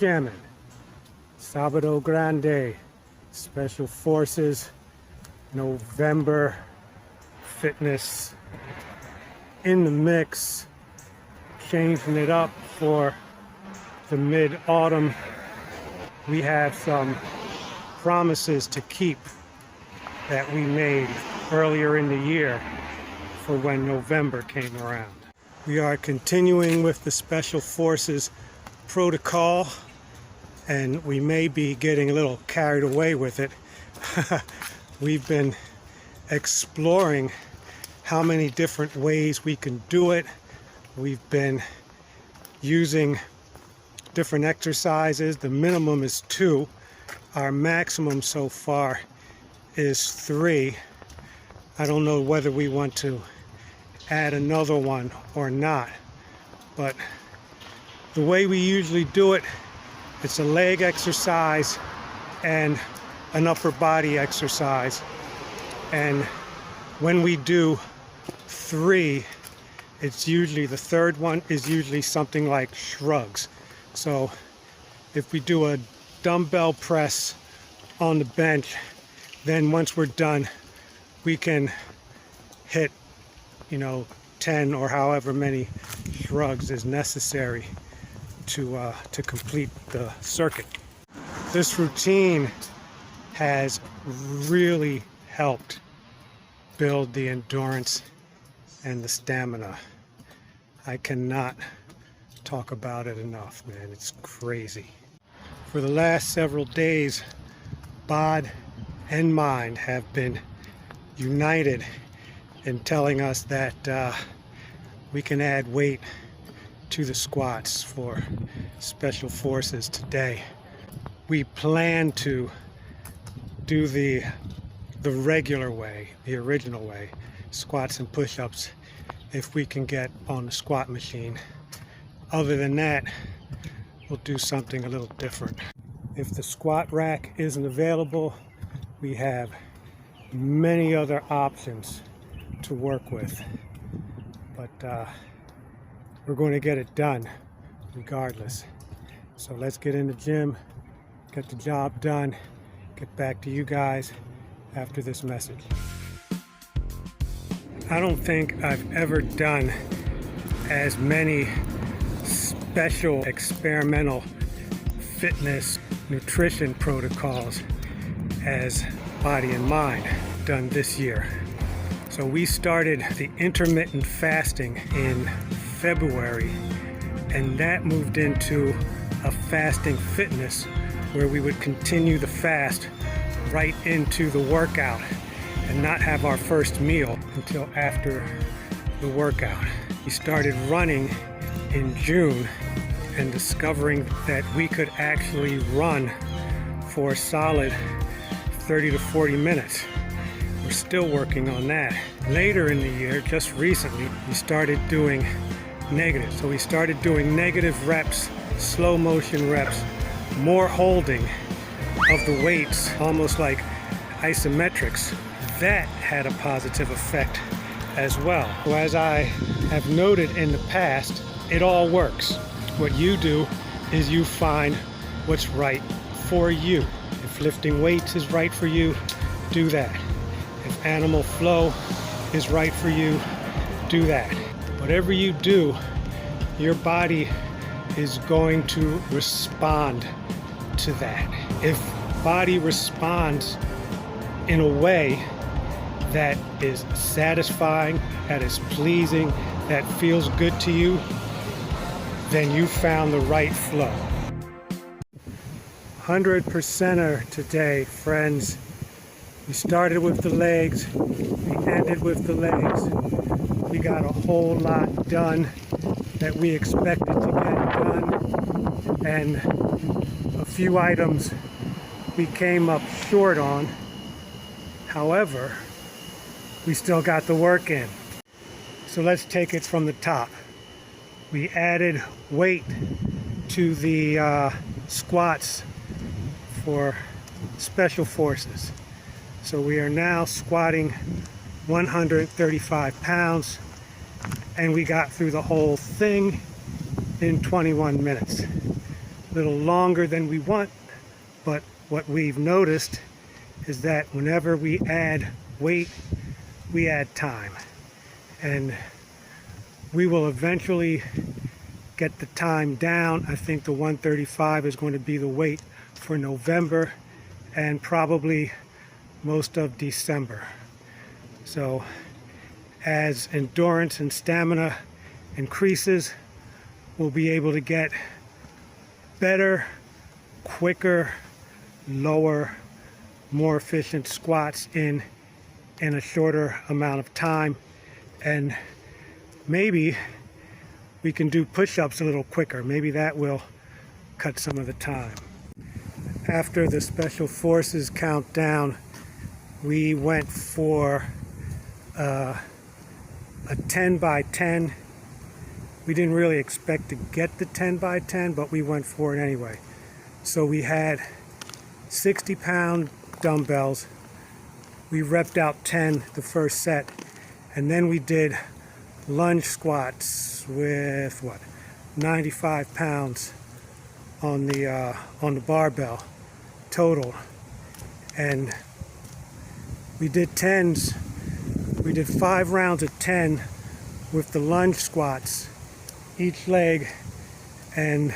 jamming. Sabado Grande, Special Forces, November fitness in the mix, changing it up for the mid-autumn. We have some promises to keep that we made earlier in the year for when November came around. We are continuing with the Special Forces protocol, and we may be getting a little carried away with it. We've been exploring how many different ways we can do it. We've been using different exercises. The minimum is 2. Our maximum so far is 3. I don't know whether we want to add another one or not, but the way we usually do it, it's a leg exercise and an upper body exercise. And when we do 3, it's usually, the third one is usually something like shrugs. So if we do a dumbbell press on the bench, then once we're done, we can hit 10 or however many shrugs is necessary to complete the circuit. This routine has really helped build the endurance and the stamina. I cannot talk about it enough, man. It's crazy. For the last several days, body and mind have been united in telling us that we can add weight to the squats for Special Forces today. We plan to do the regular way, the original way, squats and push-ups, if we can get on the squat machine. Other than that, we'll do something a little different. If the squat rack isn't available, we have many other options to work with. But we're going to get it done regardless. So let's get in the gym, get the job done, get back to you guys after this message. I don't think I've ever done as many special experimental fitness nutrition protocols as Body and Mind done this year. So we started the intermittent fasting in February, and that moved into a fasting fitness where we would continue the fast right into the workout and not have our first meal until after the workout. We started running in June and discovering that we could actually run for a solid 30 to 40 minutes. We're still working on that. Later in the year, just recently, we started doing negative. So we started doing negative reps, slow motion reps, more holding of the weights, almost like isometrics. That had a positive effect as well. So as I have noted in the past, it all works. What you do is you find what's right for you. If lifting weights is right for you, do that. If animal flow is right for you, do that. Whatever you do, your body is going to respond to that. If body responds in a way that is satisfying, that is pleasing, that feels good to you, then you found the right flow. 100%er today, friends. We started with the legs, we ended with the legs. We got a whole lot done that we expected to get done, and a few items we came up short on. However, we still got the work in. So let's take it from the top. We added weight to the squats for Special Forces. So we are now squatting 135 pounds, and we got through the whole thing in 21 minutes. a little longer than we want, but what we've noticed is that whenever we add weight, we add time. And we will eventually get the time down. I think the 135 is going to be the weight for November and probably most of December. So as endurance and stamina increases, we'll be able to get better, quicker, lower, more efficient squats in a shorter amount of time. And maybe we can do push-ups a little quicker. Maybe that will cut some of the time. After the Special Forces countdown, we went for a 10 by 10. We didn't really expect to get the 10 by 10, but we went for it anyway. So we had 60-pound dumbbells. We repped out 10 the first set, and then we did lunge squats with 95 pounds on the barbell total, and we did 10s. We did 5 rounds of 10 with the lunge squats, each leg, and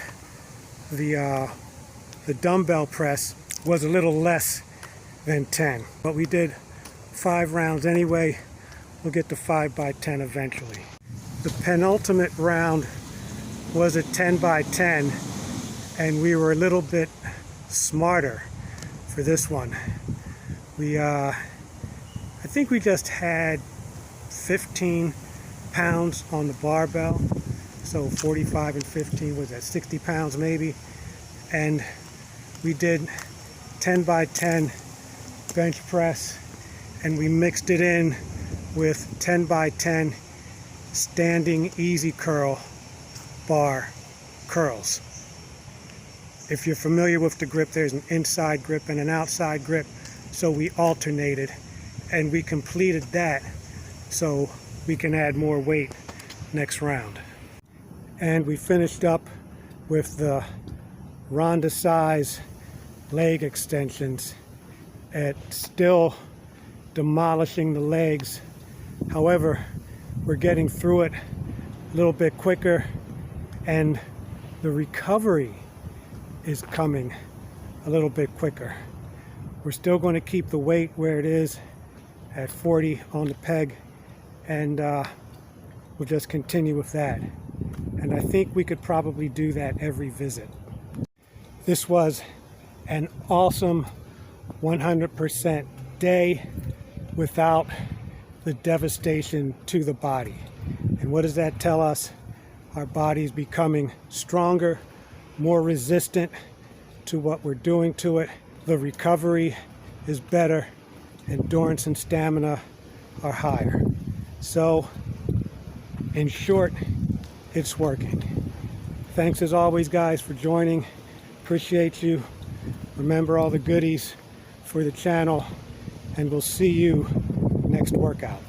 the dumbbell press was a little less than 10, but we did 5 rounds anyway. We'll get to 5 by 10 eventually. The penultimate round was a 10 by 10, and we were a little bit smarter for this one. I think we just had 15 pounds on the barbell, so 45 and 15 was at 60 pounds maybe, and we did 10 by 10 bench press, and we mixed it in with 10 by 10 standing easy curl bar curls. If you're familiar with the grip, there's an inside grip and an outside grip, so we alternated, and we completed that so we can add more weight next round. And we finished up with the Rhondacize leg extensions. It's still demolishing the legs. However, we're getting through it a little bit quicker, and the recovery is coming a little bit quicker. We're still going to keep the weight where it is at 40 on the peg, and we'll just continue with that. And I think we could probably do that every visit. This was an awesome 100% day without the devastation to the body. And what does that tell us? Our body's becoming stronger, more resistant to what we're doing to it. The recovery is better. Endurance and stamina are higher. So, in short, it's working. Thanks as always, guys, for joining. Appreciate you. Remember all the goodies for the channel, and we'll see you next workout.